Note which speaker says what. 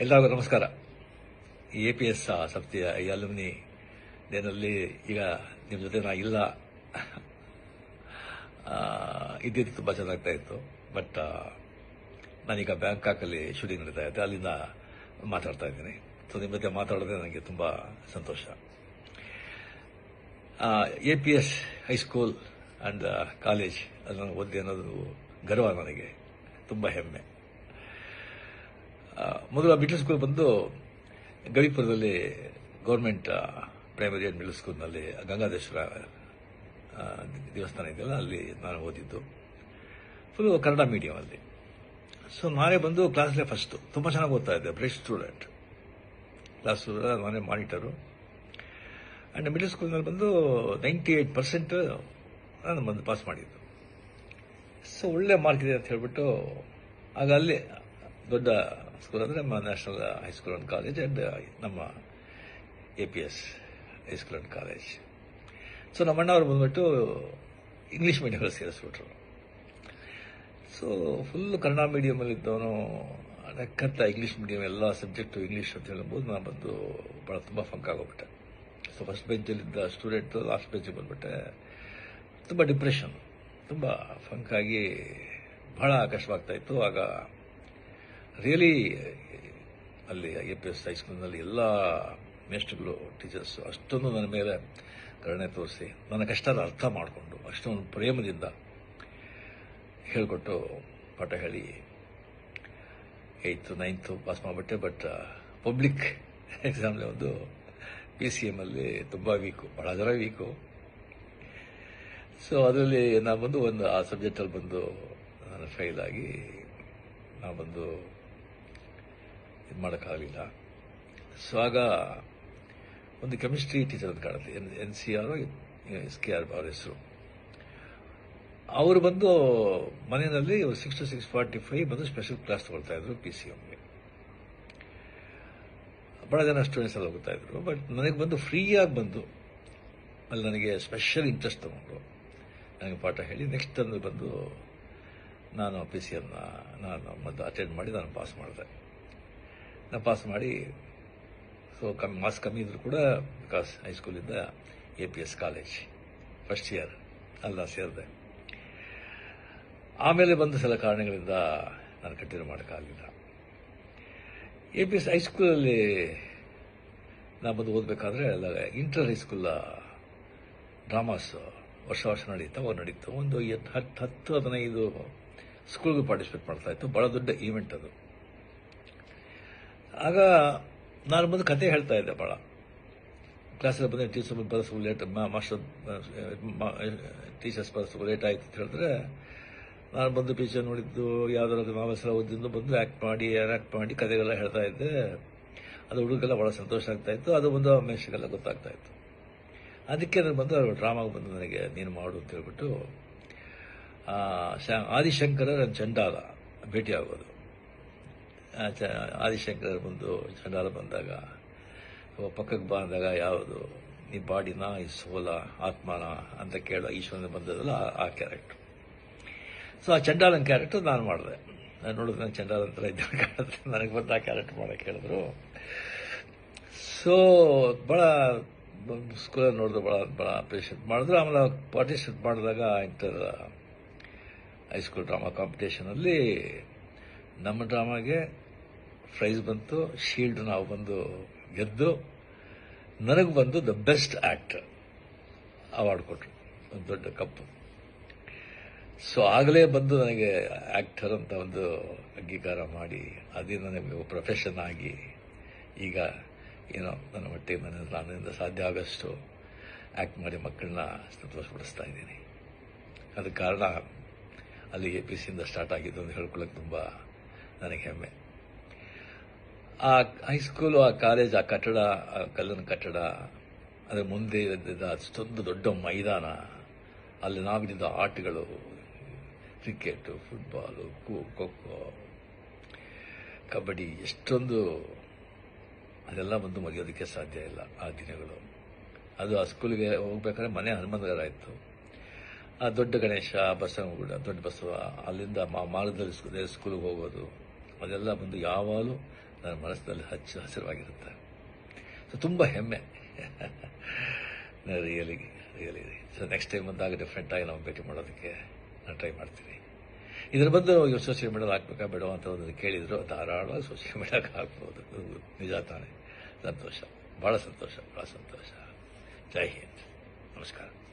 Speaker 1: ಎಲ್ಲರಿಗೂ ನಮಸ್ಕಾರ. APS ಸಂಸ್ಥೆಯ ಈ ಅಲ್ಯುಮಿನಿ ಡೇನಲ್ಲಿ ಈಗ ನಿಮ್ಮ ಜೊತೆ ನಾ ಇಲ್ಲ ಇದ್ದಿದ್ದು ತುಂಬ ಚೆನ್ನಾಗ್ತಾ ಇತ್ತು. ಬಟ್ ನಾನೀಗ ಬ್ಯಾಂಕಾಕಲ್ಲಿ ಶೂಟಿಂಗ್ ನಡೀತಾ ಇದೆ, ಅಲ್ಲಿಂದ ಮಾತಾಡ್ತಾ ಇದ್ದೀನಿ. ಸೊ ನಿಮ್ಮ ಜೊತೆ ಮಾತಾಡೋದೇ ನನಗೆ ತುಂಬ ಸಂತೋಷ. APS ಹೈಸ್ಕೂಲ್ ಆ್ಯಂಡ್ ಕಾಲೇಜ್ ಅಲ್ಲಿ ನಾನು ಓದಿದೆ ಅನ್ನೋದು ಗರ್ವ, ನನಗೆ ತುಂಬ ಹೆಮ್ಮೆ. ಮೊದಲ ಮಿಡ್ಲ್ ಸ್ಕೂಲ್ ಬಂದು ಗವಿಪುರದಲ್ಲಿ ಗೌರ್ಮೆಂಟ್ ಪ್ರೈಮರಿ ಆ್ಯಂಡ್ ಮಿಡ್ಲ್ ಸ್ಕೂಲ್ನಲ್ಲಿ ಗಂಗಾಧೇಶ್ವರ ದೇವಸ್ಥಾನ ಇದೆಯಲ್ಲ, ಅಲ್ಲಿ ನಾನು ಓದಿದ್ದು. ಫುಲ್ ಕನ್ನಡ ಮೀಡಿಯಂ ಅಲ್ಲಿ. ಸೊ ನಾನೇ ಬಂದು ಕ್ಲಾಸ್ಲೇ ಫಸ್ಟು, ತುಂಬ ಚೆನ್ನಾಗಿ ಓದ್ತಾ ಇದ್ದೆ, ಬ್ರೈಟ್ ಸ್ಟೂಡೆಂಟ್. ಕ್ಲಾಸ್ ನಾನೇ ಮಾನಿಟರು. ಆ್ಯಂಡ್ ಮಿಡ್ಲ್ ಸ್ಕೂಲ್ನಲ್ಲಿ ಬಂದು 98% ನಾನು ಬಂದು ಪಾಸ್ ಮಾಡಿದ್ದು. ಸೊ ಒಳ್ಳೆ ಮಾರ್ಕ್ ಇದೆ ಅಂತ ಹೇಳ್ಬಿಟ್ಟು ಆಗ ಅಲ್ಲಿ ದೊಡ್ಡ ಸ್ಕೂಲ್ ಅಂದರೆ ನಮ್ಮ national high school and college and ನಮ್ಮ APS high school and college. So ನಮ್ಮ ಅಣ್ಣವರು ಬಂದ್ಬಿಟ್ಟು ಇಂಗ್ಲೀಷ್ ಮೀಡಿಯಮಲ್ಲಿ ಸೇರಿಸ್ಬಿಟ್ರು. ಸೊ ಫುಲ್ ಕನ್ನಡ ಮೀಡಿಯಮಲ್ಲಿ ಇದ್ದವನು ನಕ್ಕಂತ ಇಂಗ್ಲೀಷ್ ಮೀಡಿಯಂ ಎಲ್ಲ ಸಬ್ಜೆಕ್ಟು ಇಂಗ್ಲೀಷ್ ಅಂತ ಹೇಳ್ಬೋದು. ನಾನು ಬಂದು ಭಾಳ ತುಂಬ ಫಂಕ್ ಆಗೋಗ್ಬಿಟ್ಟೆ. ಸೊ ಫಸ್ಟ್ ಬೆಂಚಲ್ಲಿದ್ದ ಸ್ಟೂಡೆಂಟು ಲಾಸ್ಟ್ ಬೆಂಚಿಗೆ ಬಂದುಬಿಟ್ಟೆ. ತುಂಬ ಡಿಪ್ರೆಷನ್, ತುಂಬ ಫಂಕಾಗಿ ಬಹಳ ಕಷ್ಟವಾಗ್ತಾ ಇತ್ತು. ಆಗ ರಿಯಲಿ ಅಲ್ಲಿ APS ಹೈಸ್ಕೂಲ್ನಲ್ಲಿ ಎಲ್ಲ ಮೇಸ್ಟ್ರುಗಳು, ಟೀಚರ್ಸು ಅಷ್ಟೊಂದು ನನ್ನ ಮೇಲೆ ಕರುಣೆ ತೋರಿಸಿ ನನ್ನ ಕಷ್ಟದ ಅರ್ಥ ಮಾಡಿಕೊಂಡು ಅಷ್ಟೊಂದು ಪ್ರೇಮದಿಂದ ಹೇಳಿಕೊಟ್ಟು ಪಾಠ ಹೇಳಿ 8th 9th ಪಾಸ್ ಮಾಡಿಬಿಟ್ಟೆ. ಬಟ್ ಪಬ್ಲಿಕ್ ಎಕ್ಸಾಮ್ಲಿ ಒಂದು PCM ಅಲ್ಲಿ ತುಂಬ ವೀಕು, ಭಾಳ ಜನ ವೀಕು. ಸೊ ಅದರಲ್ಲಿ ನಾನು ಬಂದು ಆ ಸಬ್ಜೆಕ್ಟಲ್ಲಿ ಬಂದು ನಾನು ಫೇಲ್ ಆಗಿ ನಾನು ಬಂದು ಇದು ಮಾಡೋಕ್ಕಾಗಲಿಲ್ಲ. ಸೊ ಆಗ ಒಂದು ಕೆಮಿಸ್ಟ್ರಿ ಟೀಚರ್ ಅಂತ ಕಾಣುತ್ತೆ, NCR SKR ಅವ್ರ ಹೆಸರು. ಅವರು ಬಂದು ಮನೆಯಲ್ಲಿ 6 to 6:45 ಬಂದು ಸ್ಪೆಷಲ್ ಕ್ಲಾಸ್ ತಗೊಳ್ತಾ ಇದ್ರು PCMಗೆ. ಭಾಳ ಜನ ಸ್ಟೂಡೆಂಟ್ಸ್ ಎಲ್ಲ ಹೋಗ್ತಾ ಇದ್ರು. ಬಟ್ ನನಗೆ ಬಂದು ಫ್ರೀಯಾಗಿ ಬಂದು ಅಲ್ಲಿ ನನಗೆ ಸ್ಪೆಷಲ್ ಇಂಟ್ರೆಸ್ಟ್ ತಗೊಂಡು ನನಗೆ ಪಾಠ ಹೇಳಿ ನೆಕ್ಸ್ಟ್ ತಂದು ಬಂದು ನಾನು PCMನ ನಾನು ಮತ್ತು ಅಟೆಂಡ್ ಮಾಡಿ ನಾನು ಪಾಸ್ ಮಾಡಿದೆ. ನಾನು ಪಾಸ್ ಮಾಡಿ ಸೊ ಮಾರ್ಕ್ಸ್ ಕಮ್ಮಿ ಇದ್ರು ಕೂಡ ಬಿಕಾಸ್ ಹೈಸ್ಕೂಲಿಂದ APS ಕಾಲೇಜ್ ಫಸ್ಟ್ ಇಯರ್ ಅಲ್ಲ ಸೇರಿದೆ. ಆಮೇಲೆ ಬಂದ ಸಲ ಕಾರಣಗಳಿಂದ ನಾನು ಕಂಟಿನ್ಯೂ ಮಾಡೋಕ್ಕಾಗಲಿಲ್ಲ. APS ಹೈಸ್ಕೂಲಲ್ಲಿ ನಾನು ಬಂದು ಓದಬೇಕಾದ್ರೆ ಅಲ್ಲ ಇಂಟರ್ ಹೈಸ್ಕೂಲ್ ಡ್ರಾಮಾಸ್ ವರ್ಷ ನಡೀತು. ಒಂದು 10-15 ಸ್ಕೂಲ್ಗೆ ಪಾರ್ಟಿಸಿಪೇಟ್ ಮಾಡ್ತಾ ಇತ್ತು. ಭಾಳ ದೊಡ್ಡ ಈವೆಂಟ್ ಅದು. ಆಗ ನಾನು ಬಂದು ಕತೆ ಹೇಳ್ತಾ ಇದ್ದೆ. ಭಾಳ ಕ್ಲಾಸಲ್ಲಿ ಬಂದು ಟೀಚರ್ಸ್ ಬರೋದು ಲೇಟ್, ಟೀಚರ್ಸ್ ಬರೋದು ಲೇಟ್ ಆಯಿತು ಅಂತ ಹೇಳಿದ್ರೆ ನಾನು ಬಂದು ಟೀಚರ್ ನೋಡಿದ್ದು ಯಾವುದಾದ್ರು ನಾವೆಲ್ಸ್ ಎಲ್ಲ ಓದಿದ್ದು ಬಂದು ಆ್ಯಕ್ಟ್ ಮಾಡಿ ಕತೆಗೆಲ್ಲ ಹೇಳ್ತಾ ಇದ್ದೆ. ಅದು ಹುಡುಗೆಲ್ಲ ಭಾಳ ಸಂತೋಷ ಆಗ್ತಾ ಇತ್ತು. ಅದು ಬಂದು ಮೇಷ್ಗೆಲ್ಲ ಗೊತ್ತಾಗ್ತಾ ಇತ್ತು. ಅದಕ್ಕೆ ನಾನು ಬಂದು ಡ್ರಾಮಾಗೆ ಬಂದು ನನಗೆ ನೀನು ಮಾಡು ಅಂತ ಹೇಳ್ಬಿಟ್ಟು ಆದಿಶಂಕರ ನನ್ನ ಚಂಡಾಲ ಭೇಟಿ ಆಗೋದು. ಆದಿಶಂಕರ ಬಂದು ಚಂಡಾಲ ಬಂದಾಗ ಪಕ್ಕಕ್ಕೆ ಬಂದಾಗ ಯಾವುದು ಈ ಬಾಡಿನ, ಈ ಸೋಲ, ಆತ್ಮನ ಅಂತ ಕೇಳೋ ಈಶ್ವರನ ಬಂದದಲ್ಲ ಆ ಕ್ಯಾರೆಕ್ಟರ್. ಸೊ ಆ ಚಂಡಾಲನ ಕ್ಯಾರೆಕ್ಟರ್ ನಾನು ಮಾಡಿದೆ. ನಾನು ನೋಡಿದ್ರೆ ನಾನು ಚಂಡಾಲ ಅಂತ ಇದ್ದ ಕಾಣುತ್ತೆ, ನನಗೆ ಬಂದು ಆ ಕ್ಯಾರೆಕ್ಟರ್ ಮಾಡೋಕ್ಕೆ ಹೇಳಿದ್ರು. ಸೊ ಭಾಳ ಸ್ಕೂಲಲ್ಲಿ ನೋಡಿದ್ರು, ಭಾಳ ಅಪ್ರಿಷಿಯೇಟ್ ಮಾಡಿದ್ರು. ಆಮೇಲೆ ಪಾರ್ಟಿಸಿಪೇಟ್ ಮಾಡಿದಾಗ ಇಂಟರ್ ಹೈಸ್ಕೂಲ್ ಡ್ರಾಮಾ ಕಾಂಪಿಟೇಷನಲ್ಲಿ ನಮ್ಮ ಡ್ರಾಮಾಗೆ ಪ್ರೈಸ್ ಬಂತು, ಶೀಲ್ಡ್ ನಾವು ಬಂದು ಗೆದ್ದು ನನಗೆ ಬಂದು ದ ಬೆಸ್ಟ್ ಆ್ಯಕ್ಟರ್ ಅವಾರ್ಡ್ ಕೊಟ್ಟರು, ಒಂದು ದೊಡ್ಡ ಕಪ್ಪು. ಸೊ ಆಗಲೇ ಬಂದು ನನಗೆ ಆ್ಯಕ್ಟರ್ ಅಂತ ಒಂದು ಅಂಗೀಕಾರ ಮಾಡಿ ಅದೇ ನನಗೆ ಪ್ರೊಫೆಷನ್ ಆಗಿ ಈಗ ಏನೋ ನನ್ನ ಮಟ್ಟಿಗೆ ನನ್ನಿಂದ ಸಾಧ್ಯ ಆಗೋಷ್ಟು ಆ್ಯಕ್ಟ್ ಮಾಡಿ ಮಕ್ಕಳನ್ನ ಸಂತೋಷಪಡಿಸ್ತಾ ಇದ್ದೀನಿ. ಅದಕ್ಕೆ ಕಾರಣ ಅಲ್ಲಿ APCಯಿಂದ ಸ್ಟಾರ್ಟ್ ಆಗಿದ್ದು ಅಂತ ಹೇಳ್ಕೊಳ್ಳೋಕೆ ತುಂಬ ನನಗೆ ಹೆಮ್ಮೆ. ಆ ಹೈಸ್ಕೂಲು, ಆ ಕಾಲೇಜ್, ಆ ಕಟ್ಟಡ, ಆ ಕಲ್ಲಿನ ಕಟ್ಟಡ, ಅದರ ಮುಂದೆ ಇದ್ದಿದ್ದ ಅಷ್ಟೊಂದು ದೊಡ್ಡ ಮೈದಾನ, ಅಲ್ಲಿ ನಾವಿದ್ದ ಆಟಗಳು, ಕ್ರಿಕೆಟು, ಫುಟ್ಬಾಲು, ಖೋ-ಖೋ, ಕಬಡ್ಡಿ, ಎಷ್ಟೊಂದು ಅದೆಲ್ಲ ಬಂದು ಮುಗಿಯೋದಕ್ಕೆ ಸಾಧ್ಯ ಇಲ್ಲ ಆ ದಿನಗಳು. ಅದು ಆ ಸ್ಕೂಲಿಗೆ ಹೋಗ್ಬೇಕಾದ್ರೆ ಮನೆ ಹನುಮಂತಗರ ಇತ್ತು. ಆ ದೊಡ್ಡ ಗಣೇಶ, ಬಸವನಗುಡ, ದೊಡ್ಡ ಬಸವ, ಅಲ್ಲಿಂದ ಮಾರ್ಗದಲ್ಲಿ ಸ್ಕೂಲಿಗೆ ಹೋಗೋದು, ಅದೆಲ್ಲ ಬಂದು ಯಾವಾಗಲೂ ನನ್ನ ಮನಸ್ಸಿನಲ್ಲಿ ಹಸಿರವಾಗಿರುತ್ತೆ. ಸೊ ತುಂಬ ಹೆಮ್ಮೆ. ರಿಯಲಿ ಸೊ ನೆಕ್ಸ್ಟ್ ಟೈಮ್ ಬಂದಾಗ ಡಿಫ್ರೆಂಟಾಗಿ ನಾವು ಭೇಟಿ ಮಾಡೋದಕ್ಕೆ ನಾನು ಟ್ರೈ ಮಾಡ್ತೀನಿ. ಇದರ ಬಂದು ಇವ್ರು ಸೋಷಿಯಲ್ ಮೀಡಿಯಾದಲ್ಲಿ ಹಾಕ್ಬೇಕಾ ಬೇಡ ಅಂತ ಒಂದು ಕೇಳಿದ್ರು. ಧಾರಾಳವಾಗಿ ಸೋಷಿಯಲ್ ಮೀಡಿಯಾಗೆ ಹಾಕ್ಬೋದು. ನಿಜ ತಾನೆ. ಸಂತೋಷ, ಭಾಳ ಸಂತೋಷ. ಜೈ ಹಿಂದ್. ನಮಸ್ಕಾರ.